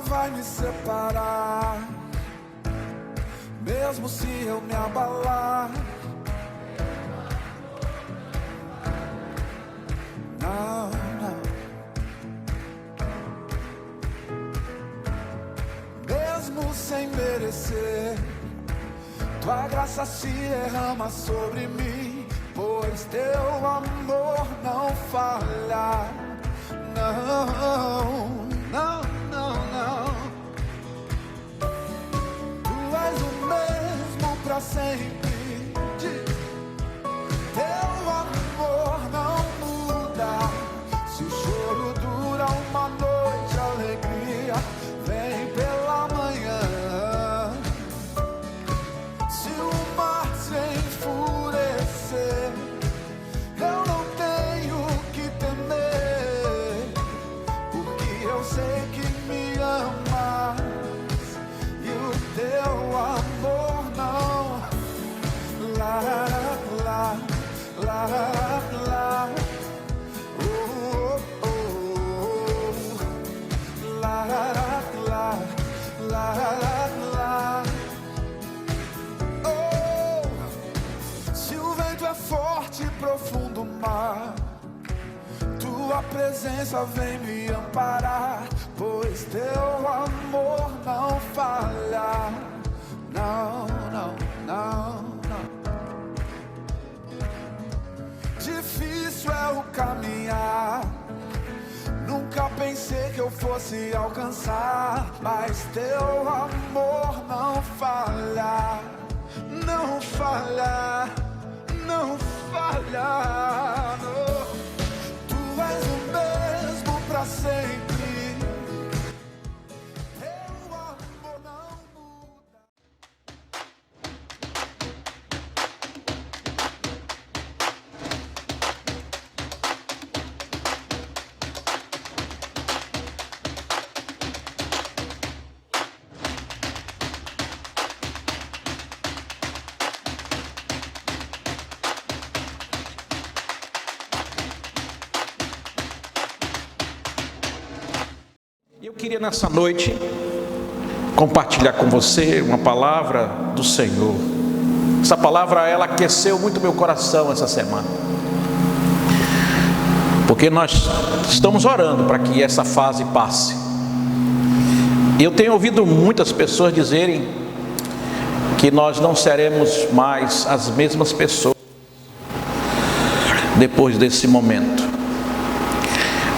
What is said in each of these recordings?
vai me separar, mesmo se eu me abalar. Não, não. Mesmo sem merecer, tua graça se derrama sobre mim, pois teu amor não falha. Não, não, não, não. Tu és o mesmo pra sempre. Teu amor não muda. Se o choro dura uma noite, a alegria vem pela manhã. Se o mar se enfurecer, eu não tenho que temer, porque eu sei que me amas e o teu amor não. Lá, lá, lá, lá. Oh, oh, oh. Lá, lá, lá, lá, lá. Oh, se o vento é forte e profundo o mar, tua presença vem me amparar, pois teu amor não falha. Não, não, não, não. Difícil é o caminhar, nunca pensei que eu fosse alcançar, mas teu amor não falha. Não falha, não falha. Não. Tu és o mesmo pra sempre. Teu amor não muda. Eu queria nessa noite compartilhar com você uma palavra do Senhor. Essa palavra, ela aqueceu muito meu coração essa semana, porque nós estamos orando para que essa fase passe. Eu tenho ouvido muitas pessoas dizerem que nós não seremos mais as mesmas pessoas depois desse momento.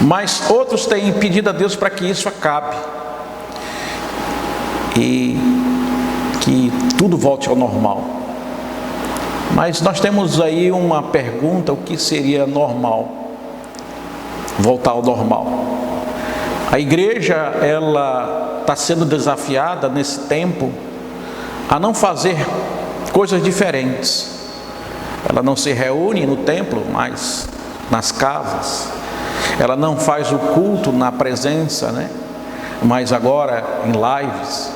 Mas outros têm pedido a Deus para que isso acabe e que tudo volte ao normal. Mas nós temos aí uma pergunta: o que seria normal? Voltar ao normal. A igreja, ela está sendo desafiada nesse tempo a não fazer coisas diferentes. Ela não se reúne no templo, mas nas casas. Ela não faz o culto na presença, mas agora em lives.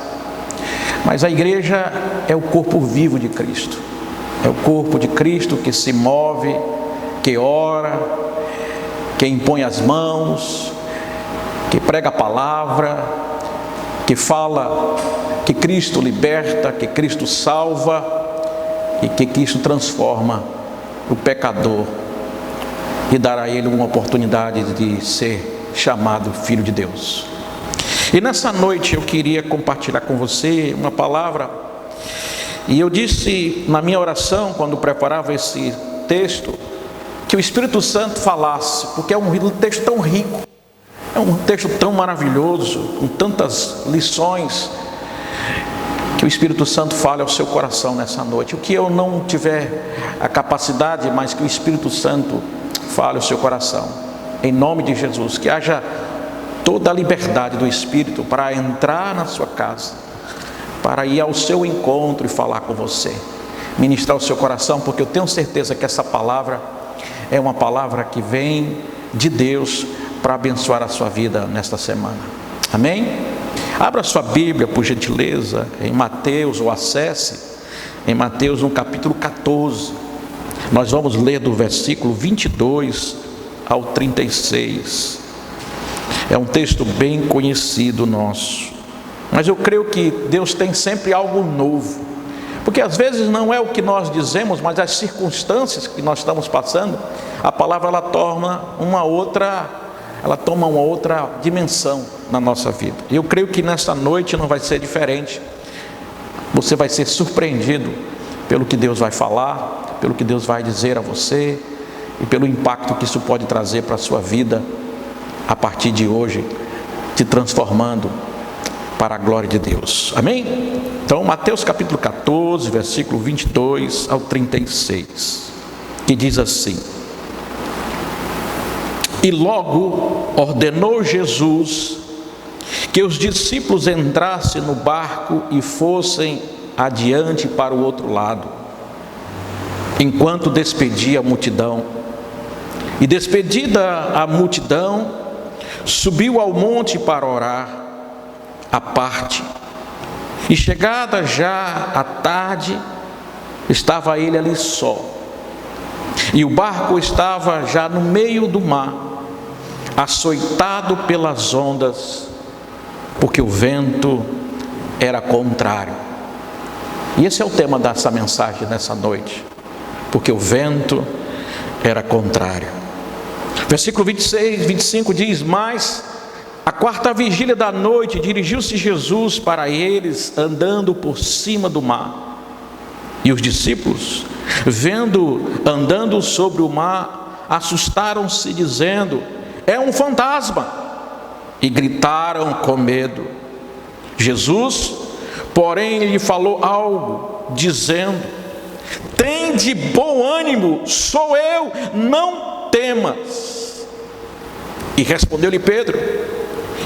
Mas a igreja é o corpo vivo de Cristo. É o corpo de Cristo que se move, que ora, que impõe as mãos, que prega a palavra, que fala que Cristo liberta, que Cristo salva e que Cristo transforma o pecador e dar a ele uma oportunidade de ser chamado filho de Deus. E nessa noite eu queria compartilhar com você uma palavra, e eu disse na minha oração, quando preparava esse texto, que o Espírito Santo falasse, porque é um texto tão rico, é um texto tão maravilhoso, com tantas lições, que o Espírito Santo fale ao seu coração nessa noite. O que eu não tiver a capacidade, mas que o Espírito Santo fale ao seu coração, em nome de Jesus. Que haja toda a liberdade do Espírito para entrar na sua casa, para ir ao seu encontro e falar com você, ministrar o seu coração, porque eu tenho certeza que essa palavra é uma palavra que vem de Deus para abençoar a sua vida nesta semana. Amém? Abra sua Bíblia, por gentileza, em Mateus, ou acesse em Mateus no capítulo 14. Nós vamos ler do versículo 22 ao 36. É um texto bem conhecido nosso. Mas eu creio que Deus tem sempre algo novo, porque às vezes não é o que nós dizemos, mas as circunstâncias que nós estamos passando, a palavra ela toma uma outra dimensão na nossa vida. E eu creio que nesta noite não vai ser diferente. Você vai ser surpreendido pelo que Deus vai falar, pelo que Deus vai dizer a você e pelo impacto que isso pode trazer para a sua vida a partir de hoje, te transformando para a glória de Deus. Amém? Então, Mateus capítulo 14, versículo 22 ao 36, que diz assim: E logo ordenou Jesus que os discípulos entrassem no barco e fossem adiante para o outro lado, enquanto despedia a multidão. E despedida a multidão, subiu ao monte para orar à parte. E chegada já a tarde, estava ele ali só. E o barco estava já no meio do mar, açoitado pelas ondas, porque o vento era contrário. E esse é o tema dessa mensagem nessa noite, porque o vento era contrário. Versículo 26, 25 diz: Mas à quarta vigília da noite, dirigiu-se Jesus para eles, andando por cima do mar. E os discípulos, vendo andando sobre o mar, assustaram-se, dizendo: É um fantasma! E gritaram com medo. Jesus, porém, lhe falou algo, dizendo: Tende bom ânimo, sou eu, não temas. E respondeu-lhe Pedro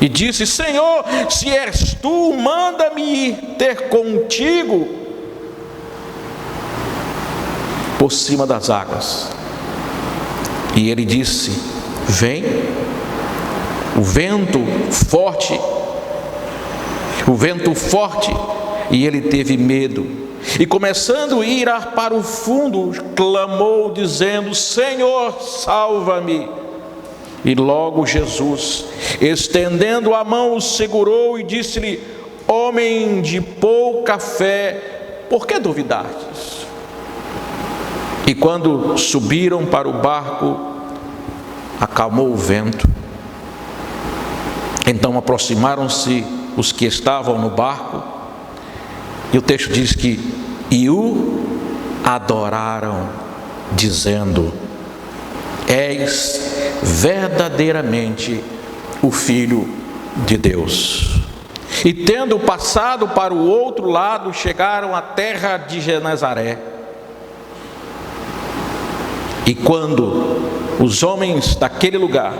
e disse: Senhor, se és tu, manda-me ir ter contigo por cima das águas. E ele disse: Vem. O vento forte, e ele teve medo. E começando a ir para o fundo, clamou dizendo: Senhor, salva-me. E logo Jesus, estendendo a mão, o segurou e disse-lhe: Homem de pouca fé, por que duvidastes? E quando subiram para o barco, acalmou o vento. Então aproximaram-se os que estavam no barco, e o texto diz que o adoraram, dizendo: És verdadeiramente o Filho de Deus. E tendo passado para o outro lado, chegaram à terra de Genezaré. E quando os homens daquele lugar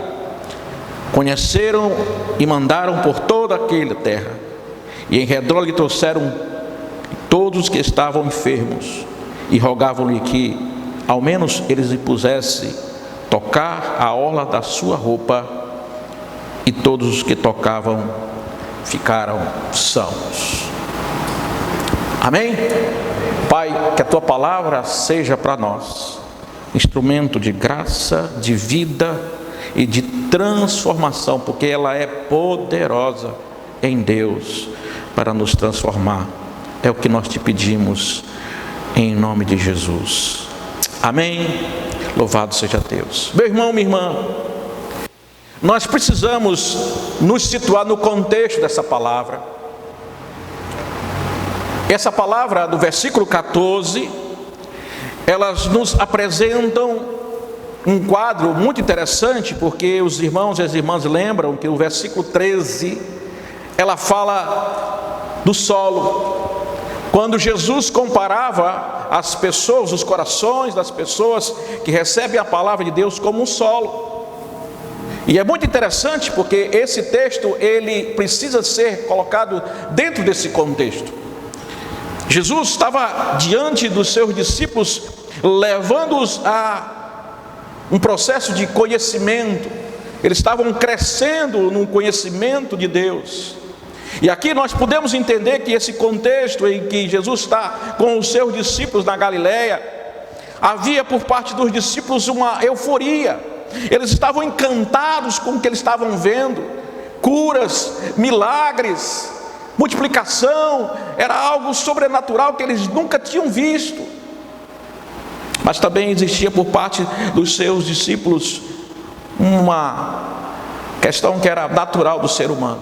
conheceram e mandaram por toda aquela terra, e em redor lhe trouxeram todos os que estavam enfermos, e rogavam-lhe que ao menos eles lhe pusessem tocar a orla da sua roupa, e todos os que tocavam ficaram sãos. Amém? Pai, que a tua palavra seja para nós instrumento de graça, de vida e de transformação, porque ela é poderosa em Deus para nos transformar. É o que nós te pedimos em nome de Jesus. Amém? Louvado seja Deus. Meu irmão, minha irmã, nós precisamos nos situar no contexto dessa palavra. Essa palavra do versículo 14, elas nos apresentam um quadro muito interessante, porque os irmãos e as irmãs lembram que o versículo 13, ela fala do solo. Quando Jesus comparava as pessoas, os corações das pessoas que recebem a palavra de Deus como um solo. E é muito interessante porque esse texto, ele precisa ser colocado dentro desse contexto. Jesus estava diante dos seus discípulos, levando-os a um processo de conhecimento. Eles estavam crescendo no conhecimento de Deus. E aqui nós podemos entender que esse contexto em que Jesus está com os seus discípulos na Galileia, havia por parte dos discípulos uma euforia. Eles estavam encantados com o que eles estavam vendo, curas, milagres, multiplicação, era algo sobrenatural que eles nunca tinham visto. Mas também existia por parte dos seus discípulos uma questão que era natural do ser humano.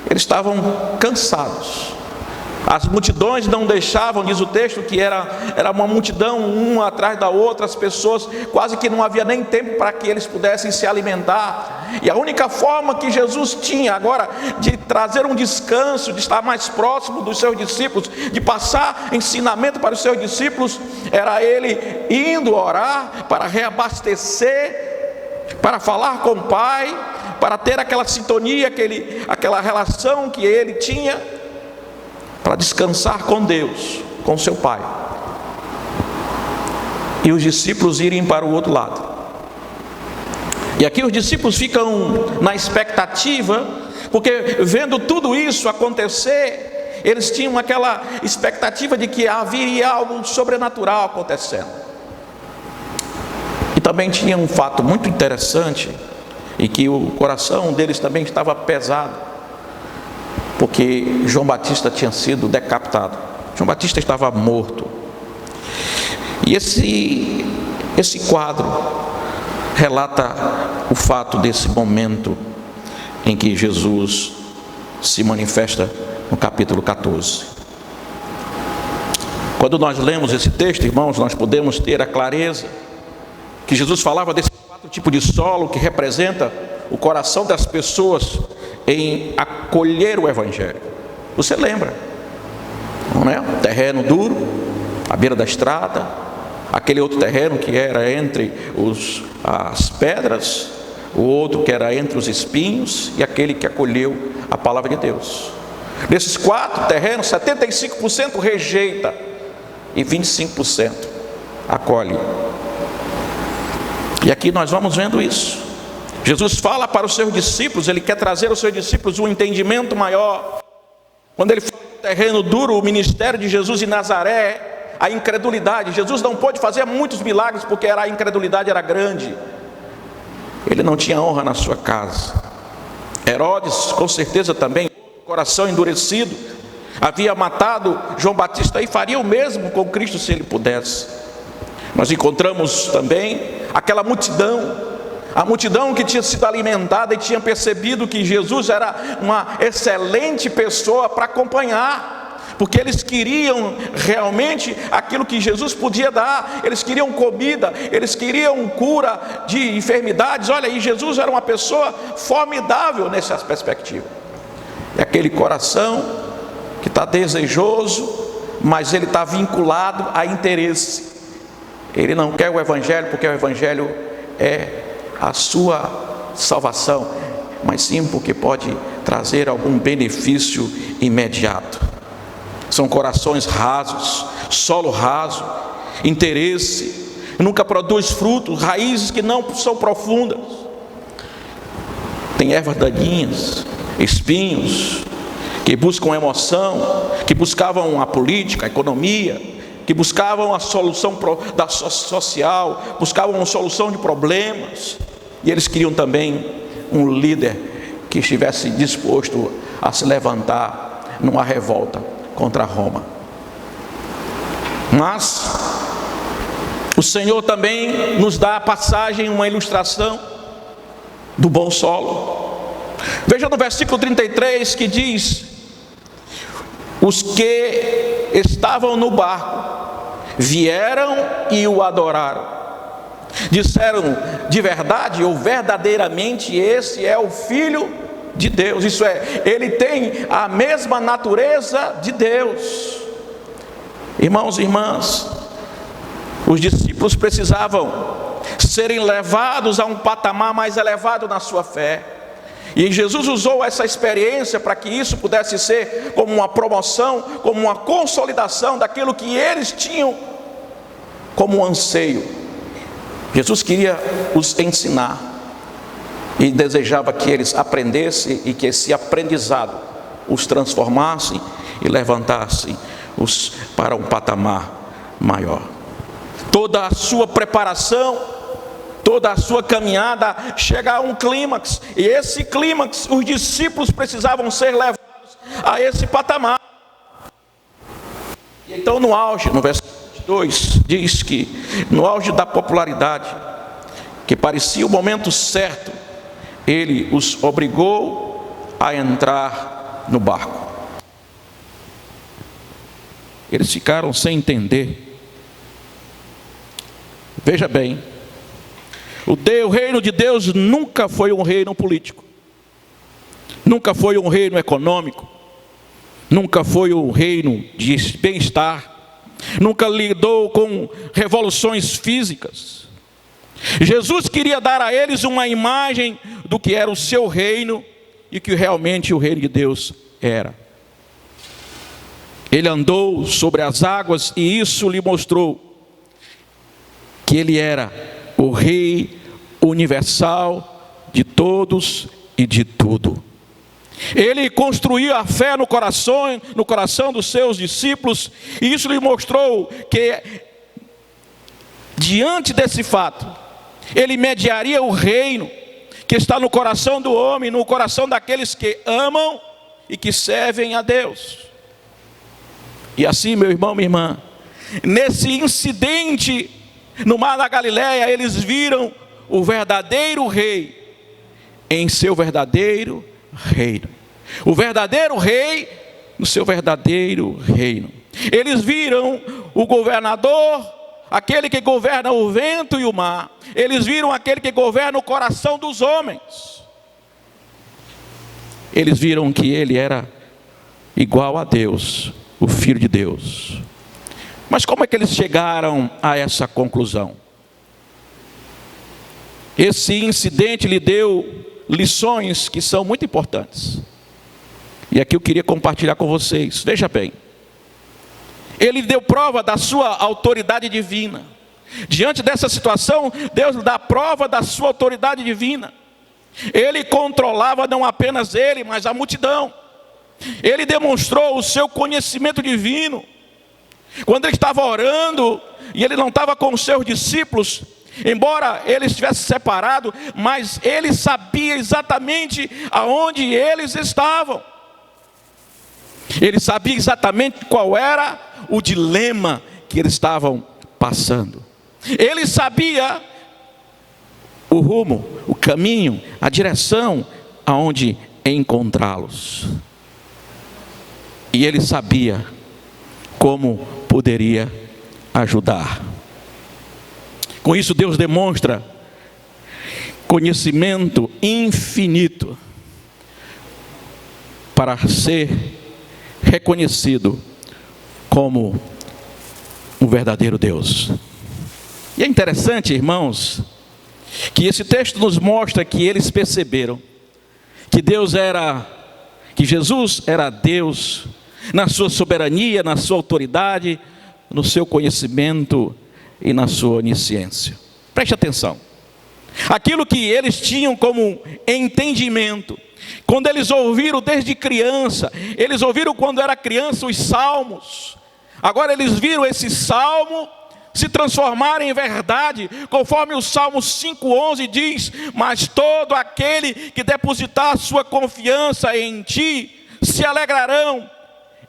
Eles estavam cansados. As multidões não deixavam, diz o texto, que era uma multidão, uma atrás da outra, as pessoas, quase que não havia nem tempo para que eles pudessem se alimentar. E a única forma que Jesus tinha agora de trazer um descanso, de estar mais próximo dos seus discípulos, de passar ensinamento para os seus discípulos, era ele indo orar para reabastecer, para falar com o Pai, para ter aquela sintonia, aquela relação que ele tinha, para descansar com Deus, com seu Pai, e os discípulos irem para o outro lado. E aqui os discípulos ficam na expectativa, porque vendo tudo isso acontecer, eles tinham aquela expectativa de que haveria algo sobrenatural acontecendo. E também tinha um fato muito interessante, e que o coração deles também estava pesado, porque João Batista tinha sido decapitado. João Batista estava morto. E esse quadro relata o fato desse momento em que Jesus se manifesta no capítulo 14. Quando nós lemos esse texto, irmãos, nós podemos ter a clareza que Jesus falava desse 4 tipos de solo que representa o coração das pessoas em acolher o Evangelho. Você lembra, não é? Terreno duro, à beira da estrada, aquele outro terreno que era entre as pedras, o outro que era entre os espinhos, e aquele que acolheu a palavra de Deus. Desses 4 terrenos, 75% rejeita e 25% acolhe. E aqui nós vamos vendo isso. Jesus fala para os seus discípulos, ele quer trazer aos seus discípulos um entendimento maior. Quando ele fala do terreno duro, o ministério de Jesus em Nazaré, a incredulidade. Jesus não pôde fazer muitos milagres porque a incredulidade era grande. Ele não tinha honra na sua casa. Herodes, com certeza também, coração endurecido, havia matado João Batista e faria o mesmo com Cristo se ele pudesse. Nós encontramos também aquela multidão, a multidão que tinha sido alimentada e tinha percebido que Jesus era uma excelente pessoa para acompanhar, porque eles queriam realmente aquilo que Jesus podia dar. Eles queriam comida, eles queriam cura de enfermidades. Olha, e Jesus era uma pessoa formidável nessa perspectiva. É aquele coração que está desejoso, mas ele está vinculado a interesse. Ele não quer o Evangelho porque o Evangelho é a sua salvação, mas sim porque pode trazer algum benefício imediato. São corações rasos, solo raso, interesse, nunca produz frutos, raízes que não são profundas. Tem ervas daninhas, espinhos, que buscam emoção, que buscavam a política, a economia, que buscavam a solução da social, buscavam uma solução de problemas, e eles queriam também um líder que estivesse disposto a se levantar numa revolta contra Roma. Mas o Senhor também nos dá a passagem, uma ilustração do bom solo. Veja no versículo 33 que diz: os que estavam no barco vieram e o adoraram. Disseram: de verdade ou verdadeiramente esse é o Filho de Deus. Isso é, ele tem a mesma natureza de Deus. Irmãos e irmãs, os discípulos precisavam serem levados a um patamar mais elevado na sua fé. E Jesus usou essa experiência para que isso pudesse ser como uma promoção, como uma consolidação daquilo que eles tinham como um anseio. Jesus queria os ensinar e desejava que eles aprendessem e que esse aprendizado os transformasse e levantasse os para um patamar maior. Toda a sua preparação, toda a sua caminhada chega a um clímax, e esse clímax os discípulos precisavam ser levados a esse patamar. E então no auge, no versículo 2, diz que no auge da popularidade, que parecia o momento certo, ele os obrigou a entrar no barco. Eles ficaram sem entender. Veja bem, o reino de Deus nunca foi um reino político, nunca foi um reino econômico, nunca foi um reino de bem-estar, nunca lidou com revoluções físicas. Jesus queria dar a eles uma imagem do que era o seu reino e que realmente o reino de Deus era. Ele andou sobre as águas e isso lhe mostrou que ele era o Rei universal de todos e de tudo. Ele construiu a fé no coração dos seus discípulos, e isso lhe mostrou que, diante desse fato, ele mediaria o reino que está no coração do homem, no coração daqueles que amam e que servem a Deus. E assim, meu irmão, minha irmã, nesse incidente no mar da Galileia, eles viram o verdadeiro rei em seu verdadeiro reino. O verdadeiro rei no seu verdadeiro reino. Eles viram o governador, aquele que governa o vento e o mar. Eles viram aquele que governa o coração dos homens. Eles viram que ele era igual a Deus, o Filho de Deus. Mas como é que eles chegaram a essa conclusão? Esse incidente lhe deu lições que são muito importantes. E aqui eu queria compartilhar com vocês. Veja bem. Ele deu prova da sua autoridade divina. Diante dessa situação, Deus dá prova da sua autoridade divina. Ele controlava não apenas ele, mas a multidão. Ele demonstrou o seu conhecimento divino. Quando ele estava orando, e ele não estava com os seus discípulos, embora ele estivesse separado, mas ele sabia exatamente aonde eles estavam. Ele sabia exatamente qual era o dilema que eles estavam passando. Ele sabia o rumo, o caminho, a direção aonde encontrá-los. E ele sabia como poderia ajudar. Com isso, Deus demonstra conhecimento infinito para ser reconhecido como um verdadeiro Deus. E é interessante, irmãos, que esse texto nos mostra que eles perceberam que Jesus era Deus na sua soberania, na sua autoridade, no seu conhecimento e na sua onisciência. Preste atenção. Aquilo que eles tinham como entendimento, quando eles ouviram desde criança, eles ouviram quando era criança os salmos. Agora eles viram esse salmo se transformar em verdade, conforme o Salmo 5:11 diz: mas todo aquele que depositar a sua confiança em ti se alegrarão.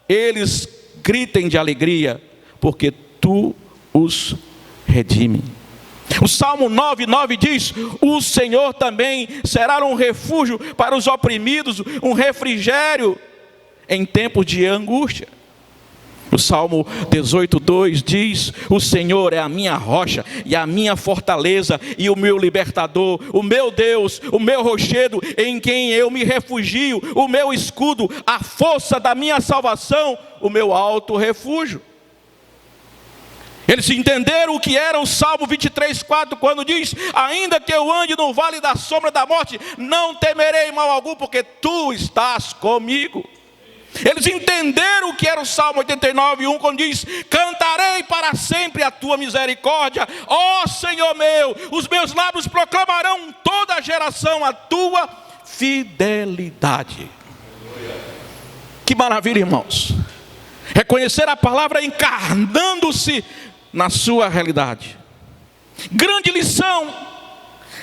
Eles gritem de alegria, porque tu os redime. O Salmo 9:9 diz: o Senhor também será um refúgio para os oprimidos, um refrigério em tempos de angústia. O Salmo 18:2 diz: o Senhor é a minha rocha e a minha fortaleza e o meu libertador, o meu Deus, o meu rochedo em quem eu me refugio, o meu escudo, a força da minha salvação, o meu alto refúgio. Eles entenderam o que era o Salmo 23:4, quando diz: ainda que eu ande no vale da sombra da morte, não temerei mal algum, porque tu estás comigo. Eles entenderam o que era o Salmo 89:1, quando diz: cantarei para sempre a tua misericórdia, ó Senhor meu, os meus lábios proclamarão toda a geração a tua fidelidade. Que maravilha, irmãos, reconhecer a palavra encarnando-se na sua realidade. Grande lição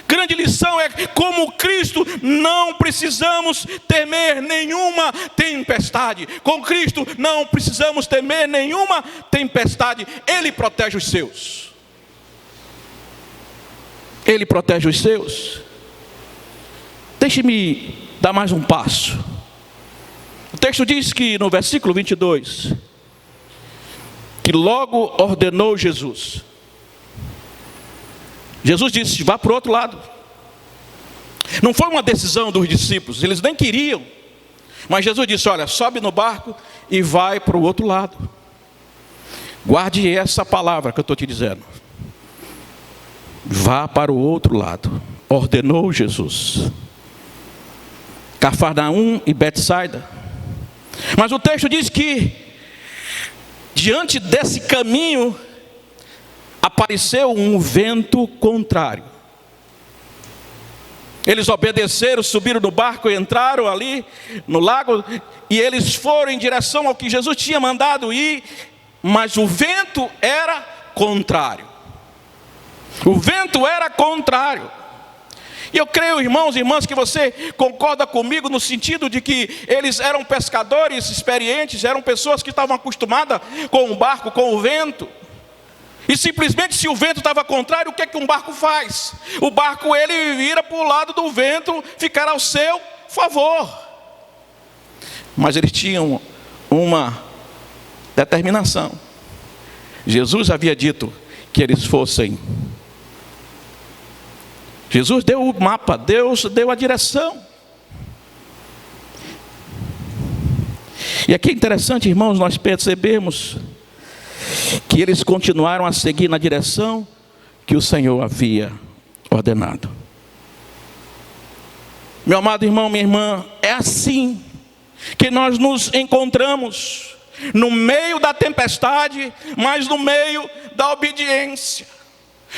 Grande lição é que, como Cristo, não precisamos temer nenhuma tempestade. Com Cristo não precisamos temer nenhuma tempestade. Ele protege os seus. Ele protege os seus. Deixe-me dar mais um passo. O texto diz que no versículo 22, que logo ordenou Jesus. Jesus disse: vá para o outro lado. Não foi uma decisão dos discípulos, eles nem queriam. Mas Jesus disse: olha, sobe no barco e vai para o outro lado. Guarde essa palavra que eu estou te dizendo. Vá para o outro lado. Ordenou Jesus. Cafarnaum e Betsaida. Mas o texto diz que, diante desse caminho, apareceu um vento contrário. Eles obedeceram, subiram no barco e entraram ali no lago, e eles foram em direção ao que Jesus tinha mandado ir, mas o vento era contrário. O vento era contrário. E eu creio, irmãos e irmãs, que você concorda comigo no sentido de que eles eram pescadores experientes, eram pessoas que estavam acostumadas com o barco, com o vento. E simplesmente, se o vento estava contrário, o que é que um barco faz? O barco, ele vira para o lado do vento, ficar ao seu favor. Mas eles tinham uma determinação. Jesus havia dito que eles fossem. Jesus deu o mapa, Deus deu a direção. E aqui é interessante, irmãos, nós percebemos que eles continuaram a seguir na direção que o Senhor havia ordenado. Meu amado irmão, minha irmã, é assim que nós nos encontramos, no meio da tempestade, mas no meio da obediência.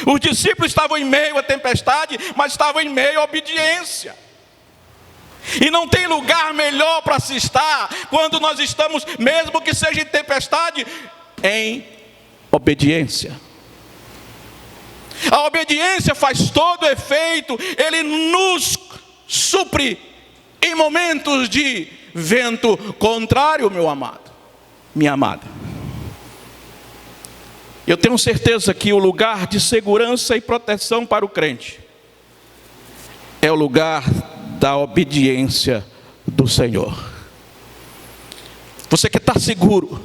Os discípulos estavam em meio à tempestade, mas estavam em meio à obediência. E não tem lugar melhor para se estar quando nós estamos, mesmo que seja em tempestade, em obediência. A obediência faz todo efeito. Ele nos supre em momentos de vento contrário, meu amado, minha amada. Eu tenho certeza que o lugar de segurança e proteção para o crente é o lugar da obediência do Senhor. Você quer estar seguro,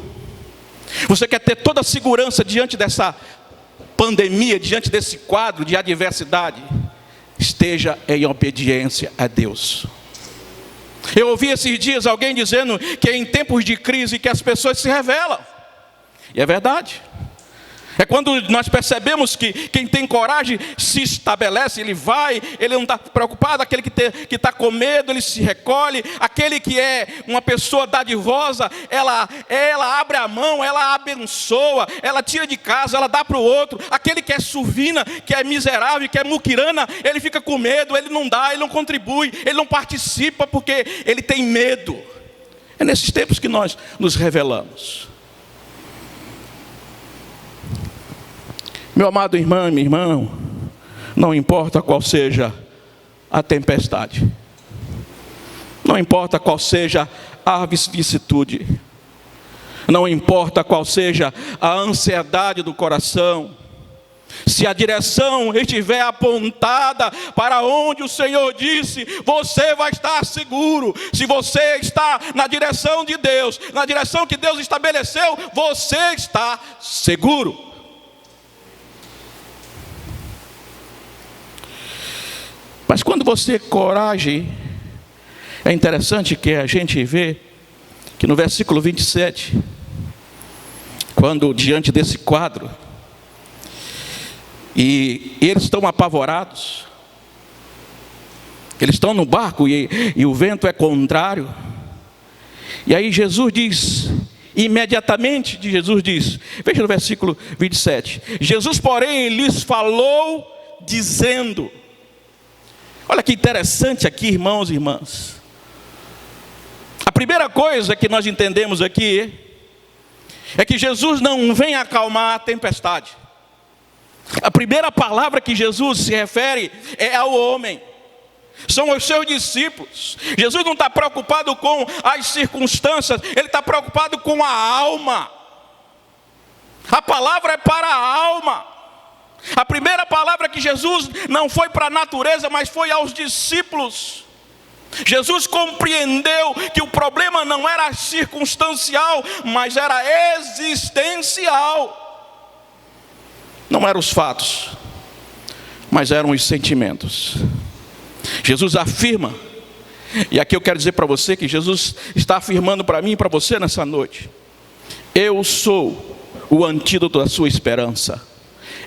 você quer ter toda a segurança diante dessa pandemia, diante desse quadro de adversidade, esteja em obediência a Deus. Eu ouvi esses dias alguém dizendo que em tempos de crise que as pessoas se revelam, e é verdade. É quando nós percebemos que quem tem coragem se estabelece, ele vai, ele não está preocupado. Aquele que está com medo, ele se recolhe. Aquele que é uma pessoa dadivosa, ela abre a mão, ela abençoa, ela tira de casa, ela dá para o outro. Aquele que é survina, que é miserável, que é muquirana, ele fica com medo, ele não dá, ele não contribui, ele não participa porque ele tem medo. É nesses tempos que nós nos revelamos. Meu amado irmão e minha irmã, não importa qual seja a tempestade, não importa qual seja a vicissitude, não importa qual seja a ansiedade do coração, se a direção estiver apontada para onde o Senhor disse, você vai estar seguro. Se você está na direção de Deus, na direção que Deus estabeleceu, você está seguro. Mas quando você coragem, é interessante que a gente vê que no versículo 27, quando diante desse quadro, e eles estão apavorados, eles estão no barco e o vento é contrário, e aí Jesus diz, imediatamente Jesus diz, veja no versículo 27, Jesus porém lhes falou dizendo, olha que interessante aqui, irmãos e irmãs. A primeira coisa que nós entendemos aqui é que Jesus não vem acalmar a tempestade. A primeira palavra que Jesus se refere é ao homem. São os seus discípulos. Jesus não está preocupado com as circunstâncias, Ele está preocupado com a alma. A palavra é para a alma. A primeira palavra que Jesus não foi para a natureza, mas foi aos discípulos. Jesus compreendeu que o problema não era circunstancial, mas era existencial. Não eram os fatos, mas eram os sentimentos. Jesus afirma, e aqui eu quero dizer para você que Jesus está afirmando para mim e para você nessa noite: eu sou o antídoto da sua esperança.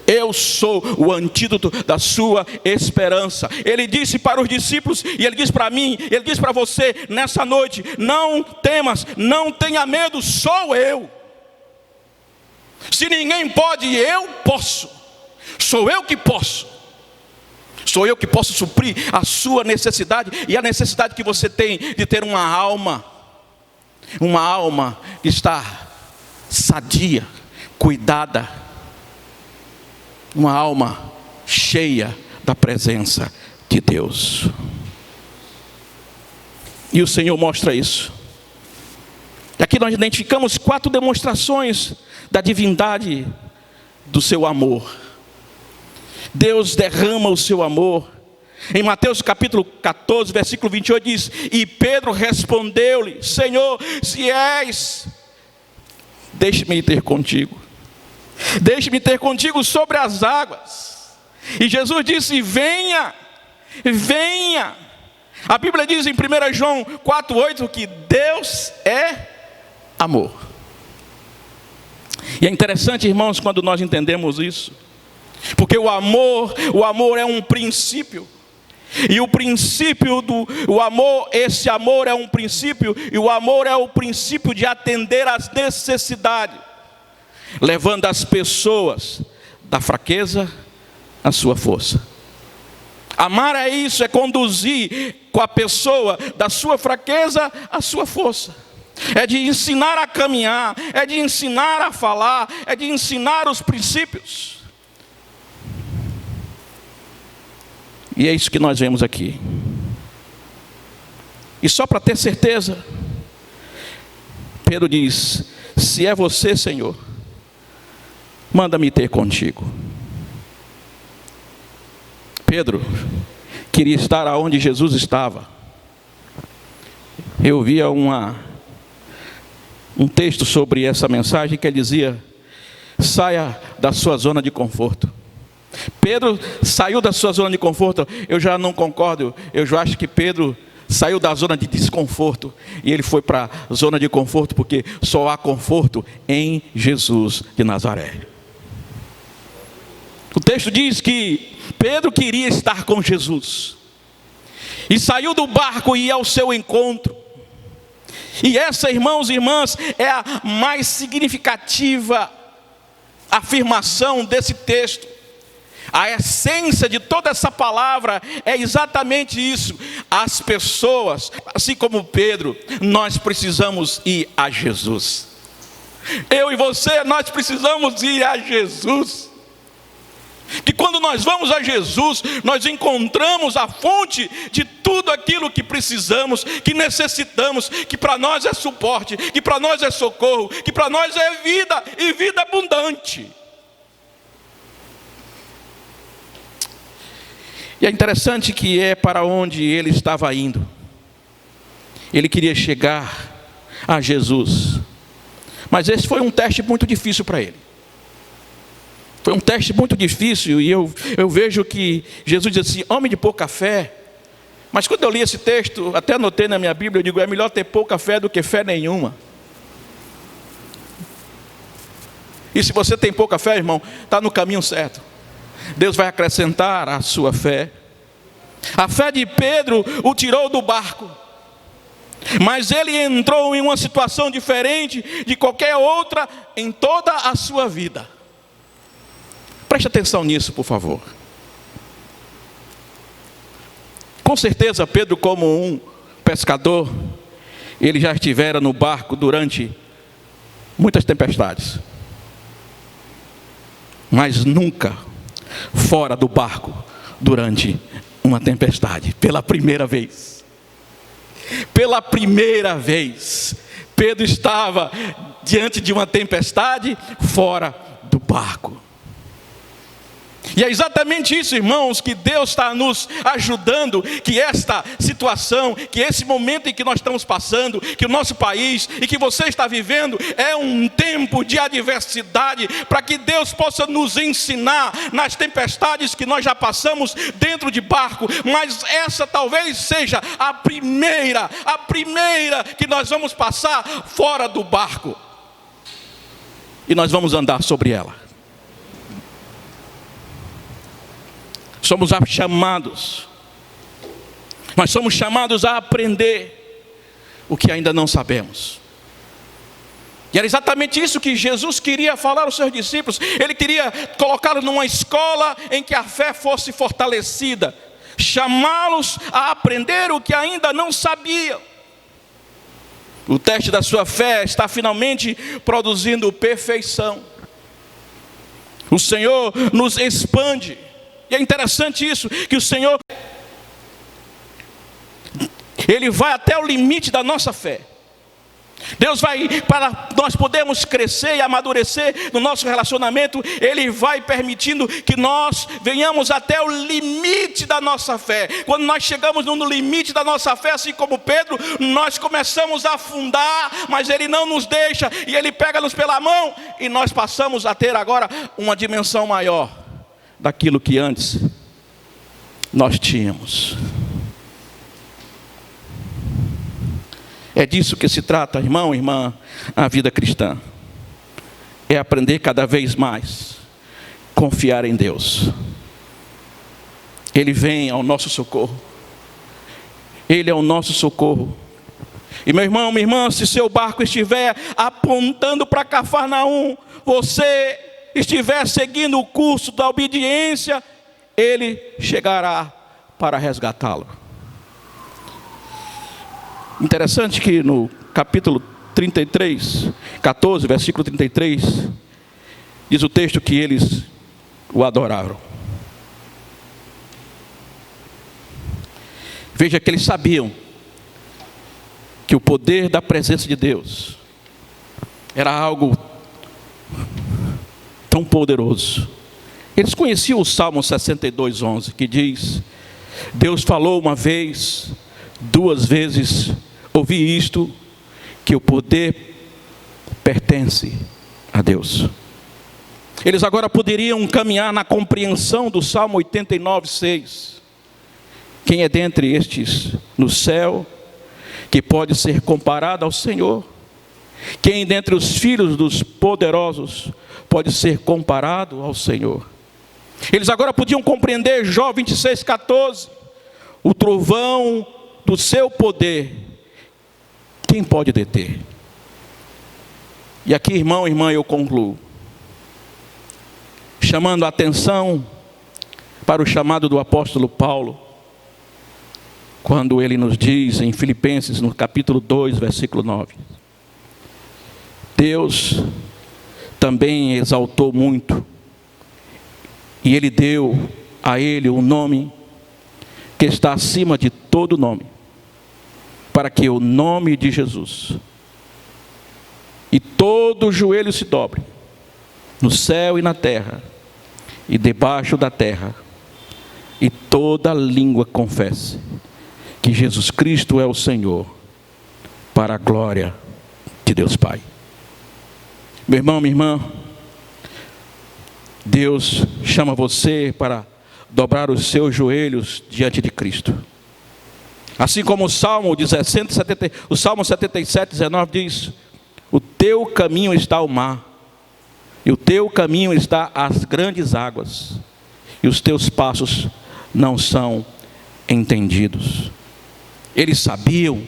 Eu sou o antídoto da sua esperança. Ele disse para os discípulos, e Ele diz para mim, Ele diz para você nessa noite: não temas, não tenha medo, sou eu. Se ninguém pode, eu posso. Sou eu que posso. Sou eu que posso suprir a sua necessidade e a necessidade que você tem de ter uma alma que está sadia, cuidada, uma alma cheia da presença de Deus. E o Senhor mostra isso. Aqui nós identificamos 4 demonstrações da divindade do seu amor. Deus derrama o seu amor. Em Mateus capítulo 14, versículo 28 diz: e Pedro respondeu-lhe: Senhor, se és, deixe-me ter contigo. Deixe-me ter contigo sobre as águas. E Jesus disse: venha, venha. A Bíblia diz em 1 João 4,8 que Deus é amor. E é interessante, irmãos, quando nós entendemos isso, porque o amor é um princípio. E o princípio do amor, esse amor é um princípio, e o amor é o princípio de atender às necessidades, levando as pessoas da fraqueza à sua força. Amar é isso, é conduzir com a pessoa da sua fraqueza à sua força. É de ensinar a caminhar, é de ensinar a falar, é de ensinar os princípios. E é isso que nós vemos aqui. E só para ter certeza, Pedro diz: se é você, Senhor, manda-me ter contigo. Pedro queria estar aonde Jesus estava. Eu via um texto sobre essa mensagem que ele dizia: saia da sua zona de conforto. Pedro saiu da sua zona de conforto. Eu já não concordo. Eu já acho que Pedro saiu da zona de desconforto e ele foi para a zona de conforto, porque só há conforto em Jesus de Nazaré. O texto diz que Pedro queria estar com Jesus e saiu do barco e ia ao seu encontro. E essa, irmãos e irmãs, é a mais significativa afirmação desse texto. A essência de toda essa palavra é exatamente isso. As pessoas, assim como Pedro, nós precisamos ir a Jesus. Eu e você, nós precisamos ir a Jesus. Que quando nós vamos a Jesus, nós encontramos a fonte de tudo aquilo que precisamos, que necessitamos, que para nós é suporte, que para nós é socorro, que para nós é vida e vida abundante. E é interessante que é para onde ele estava indo. Ele queria chegar a Jesus. Mas esse foi um teste muito difícil para ele. Foi um teste muito difícil, e eu vejo que Jesus diz assim: homem de pouca fé. Mas quando eu li esse texto, até anotei na minha Bíblia, eu digo: é melhor ter pouca fé do que fé nenhuma. E se você tem pouca fé, irmão, está no caminho certo. Deus vai acrescentar a sua fé. A fé de Pedro o tirou do barco, mas ele entrou em uma situação diferente de qualquer outra em toda a sua vida. Preste atenção nisso, por favor. Com certeza Pedro, como um pescador, ele já estivera no barco durante muitas tempestades, mas nunca fora do barco durante uma tempestade, pela primeira vez. Pela primeira vez, Pedro estava diante de uma tempestade fora do barco. E é exatamente isso, irmãos, que Deus está nos ajudando, que esta situação, que esse momento em que nós estamos passando, que o nosso país e que você está vivendo, é um tempo de adversidade, para que Deus possa nos ensinar nas tempestades que nós já passamos dentro de barco, mas essa talvez seja a primeira que nós vamos passar fora do barco, e nós vamos andar sobre ela. Somos chamados, nós somos chamados a aprender o que ainda não sabemos. E era exatamente isso que Jesus queria falar aos seus discípulos. Ele queria colocá-los numa escola em que a fé fosse fortalecida, chamá-los a aprender o que ainda não sabiam. O teste da sua fé está finalmente produzindo perfeição. O Senhor nos expande. E é interessante isso, que o Senhor, Ele vai até o limite da nossa fé. Deus vai, para nós podermos crescer e amadurecer no nosso relacionamento, Ele vai permitindo que nós venhamos até o limite da nossa fé. Quando nós chegamos no limite da nossa fé, assim como Pedro, nós começamos a afundar, mas Ele não nos deixa, e Ele pega-nos pela mão, e nós passamos a ter agora uma dimensão maior daquilo que antes nós tínhamos. É disso que se trata, irmão, irmã, a vida cristã. É aprender cada vez mais, confiar em Deus. Ele vem ao nosso socorro. Ele é o nosso socorro. E meu irmão, minha irmã, se seu barco estiver apontando para Cafarnaum, você estiver seguindo o curso da obediência, Ele chegará para resgatá-lo. Interessante que no capítulo 33, 14, versículo 33, diz o texto que eles o adoraram. Veja que eles sabiam que o poder da presença de Deus era algo tão poderoso. Eles conheciam o Salmo 62:11, que diz: Deus falou uma vez, duas vezes, ouvi isto, que o poder pertence a Deus. Eles agora poderiam caminhar na compreensão do Salmo 89:6. Quem é dentre estes no céu que pode ser comparado ao Senhor? Quem dentre os filhos dos poderosos pode ser comparado ao Senhor? Eles agora podiam compreender Jó 26:14. O trovão do seu poder, quem pode deter? E aqui, irmão, irmã, eu concluo, chamando a atenção para o chamado do apóstolo Paulo, quando ele nos diz em Filipenses, no capítulo 2, versículo 9: Deus também exaltou muito, e Ele deu a Ele um nome que está acima de todo nome, para que o nome de Jesus e todo joelho se dobre, no céu e na terra, e debaixo da terra, e toda língua confesse que Jesus Cristo é o Senhor, para a glória de Deus Pai. Meu irmão, minha irmã, Deus chama você para dobrar os seus joelhos diante de Cristo. Assim como o Salmo 77:19 diz: o teu caminho está ao mar, e o teu caminho está às grandes águas, e os teus passos não são entendidos. Eles sabiam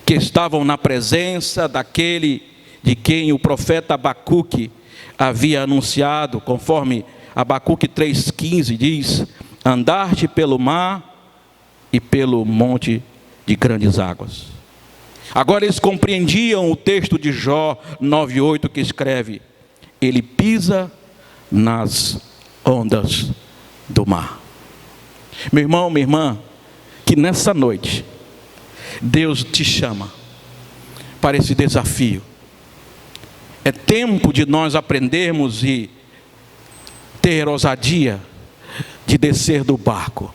que estavam na presença daquele de quem o profeta Abacuque havia anunciado, conforme Abacuque 3,15 diz: andar-te pelo mar e pelo monte de grandes águas. Agora eles compreendiam o texto de Jó 9,8, que escreve: ele pisa nas ondas do mar. Meu irmão, minha irmã, que nessa noite Deus te chama para esse desafio. É tempo de nós aprendermos e ter ousadia de descer do barco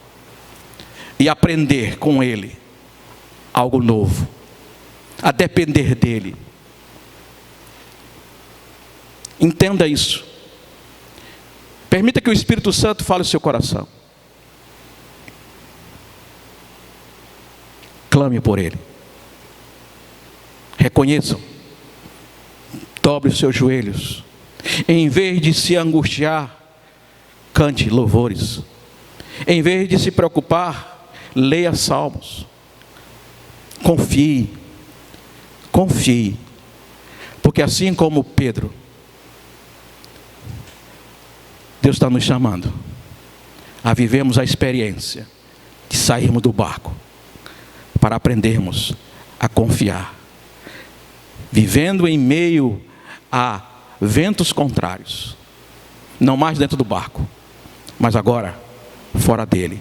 e aprender com Ele algo novo, a depender dEle. Entenda isso. Permita que o Espírito Santo fale no seu coração. Clame por Ele. Reconheçam. Dobre os seus joelhos. Em vez de se angustiar, cante louvores. Em vez de se preocupar, leia salmos. Confie. Confie. Porque assim como Pedro, Deus está nos chamando a vivermos a experiência de sairmos do barco para aprendermos a confiar, vivendo em meio a ventos contrários, não mais dentro do barco, mas agora fora dele,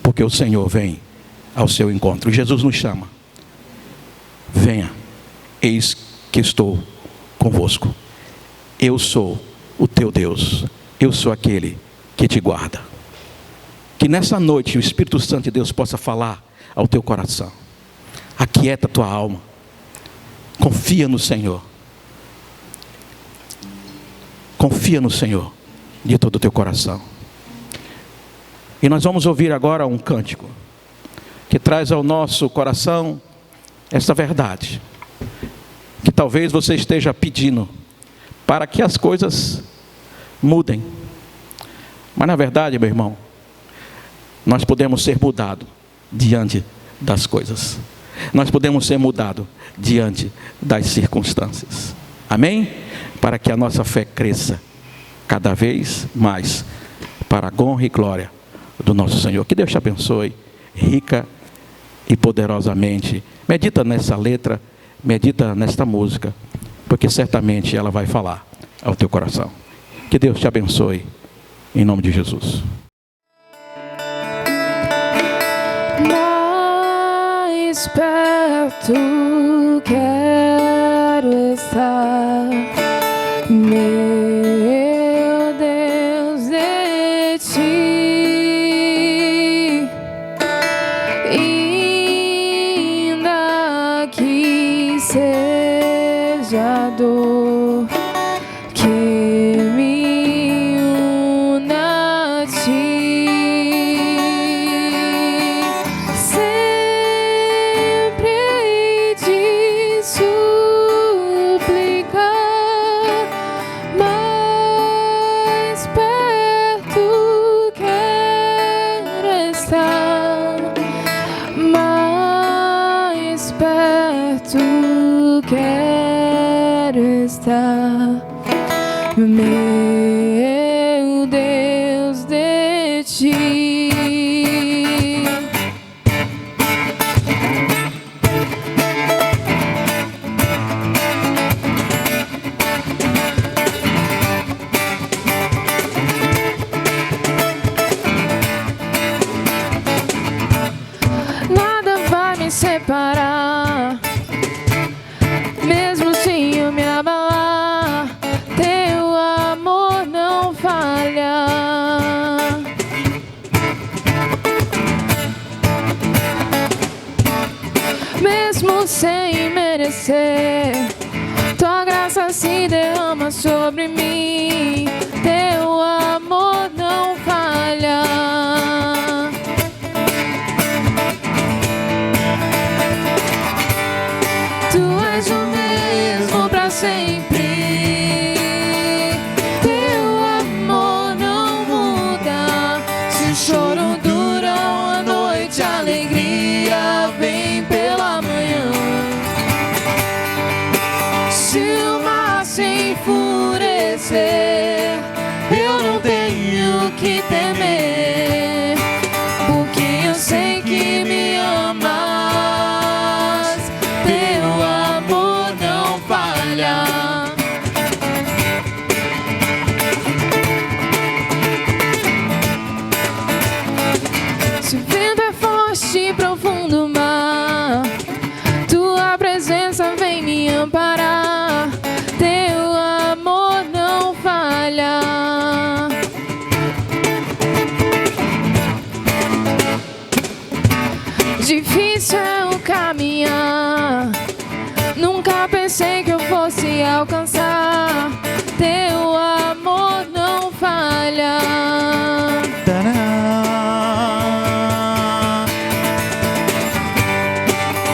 porque o Senhor vem ao seu encontro. Jesus nos chama: venha, eis que estou convosco. Eu sou o teu Deus, eu sou aquele que te guarda. Que nessa noite o Espírito Santo de Deus possa falar ao teu coração. Aquieta a tua alma. Confia no Senhor. Confia no Senhor de todo o teu coração. E nós vamos ouvir agora um cântico que traz ao nosso coração essa verdade, que talvez você esteja pedindo para que as coisas mudem. Mas na verdade, meu irmão, nós podemos ser mudados diante das coisas. Nós podemos ser mudados diante das circunstâncias. Amém? Para que a nossa fé cresça cada vez mais para a honra e glória do nosso Senhor. Que Deus te abençoe rica e poderosamente. Medita nessa letra, medita nesta música, porque certamente ela vai falar ao teu coração. Que Deus te abençoe em nome de Jesus. Mais perto quero estar, meu Deus, de ti, ainda que seja dor que me una a ti. Meu Deus, de ti. Nada vai me separar, mesmo se eu me abalar. Teu amor não falha. Mesmo sem merecer, tua graça se derrama sobre mim. Teu amor não falha. Tu és o mesmo para sempre. Choro dura a noite, a alegria vem pela manhã. Se o mar se enfurecer, eu não tenho que temer, porque eu sei que me amas. Teu amor não falha. pensei que eu fosse alcançar. Teu amor não falha.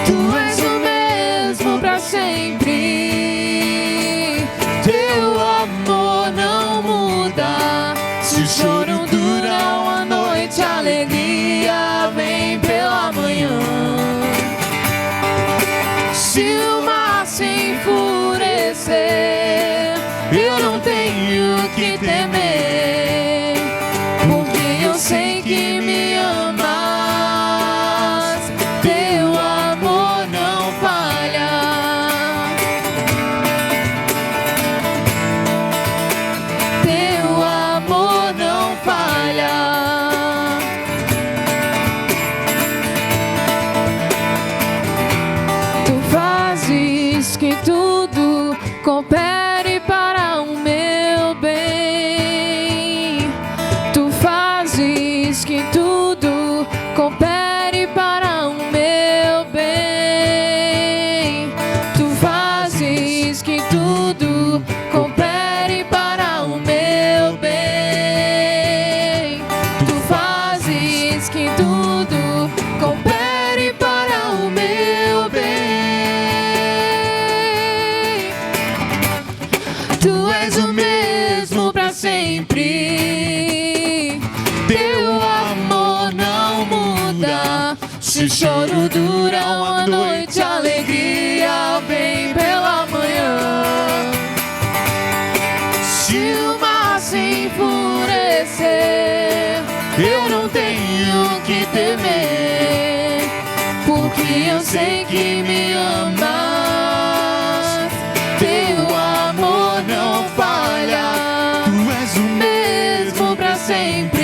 Tu és o mesmo pra sempre. Teu amor não muda. Se o choro dura uma noite, a alegria vem pela manhã. Se o mar se enfurecer, eu não tenho que temer, porque eu sei que me amas. Teu amor não falha. Teu amor não falha. Tu fazes que tudo coopere para o meu bem. Tu fazes que tudo coopere para o meu bem. Tu fazes que tudo coopere para o meu bem. Tu fazes que tudo coopere para o meu bem. Tu és o mesmo pra sempre. Teu amor não muda. Se o choro dura uma noite, a alegria vem pela manhã. Se o mar se enfurecer, eu não tenho que temer, porque eu sei que me amas. Teu amor não falha. Tu és o mesmo pra sempre.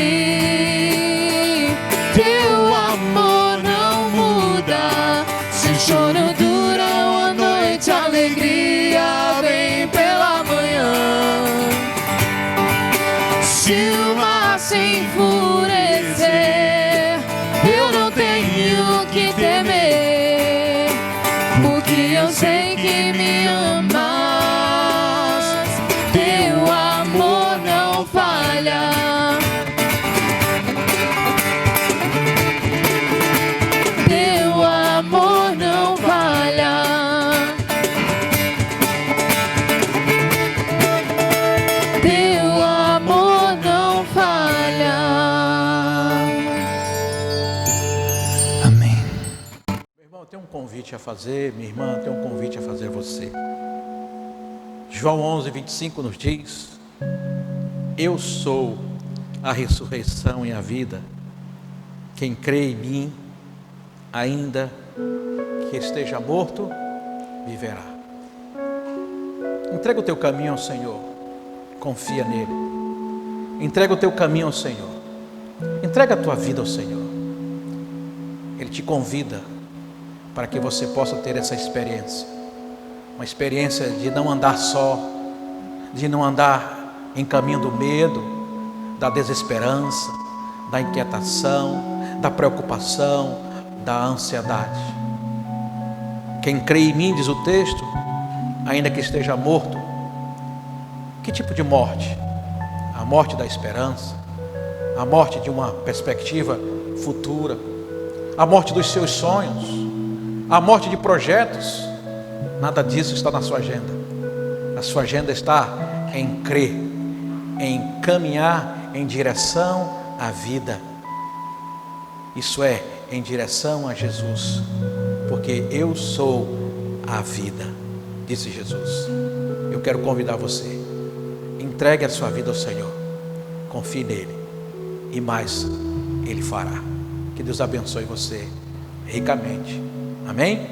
Teu amor não muda. Se o choro dura uma noite, a alegria vem pela manhã. Se o mar se enfurecer, eu não tenho que temer, porque eu sei que me amas. Teu amor não falha. Teu amor não falha. Teu amor não falha. Amém. Meu irmão, eu tenho um convite a fazer, minha irmã, eu tenho um convite a fazer a você. João 11:25 nos diz: eu sou a ressurreição e a vida. Quem crê em mim, ainda que esteja morto, viverá. Entrega o teu caminho ao Senhor, confia nele. Entrega o teu caminho ao Senhor, entrega a tua vida ao Senhor. Ele te convida para que você possa ter essa experiência, uma experiência de não andar só, de não andar em caminho do medo, da desesperança, da inquietação, da preocupação, da ansiedade. Quem crê em mim, diz o texto, ainda que esteja morto. Que tipo de morte? A morte da esperança, a morte de uma perspectiva futura, a morte dos seus sonhos, a morte de projetos. Nada disso está na sua agenda. A sua agenda está em crer, em caminhar em direção à vida. Isso é, em direção a Jesus, porque eu sou a vida, disse Jesus. Eu quero convidar você, entregue a sua vida ao Senhor, confie nele, e mais Ele fará. Que Deus abençoe você ricamente. Amém?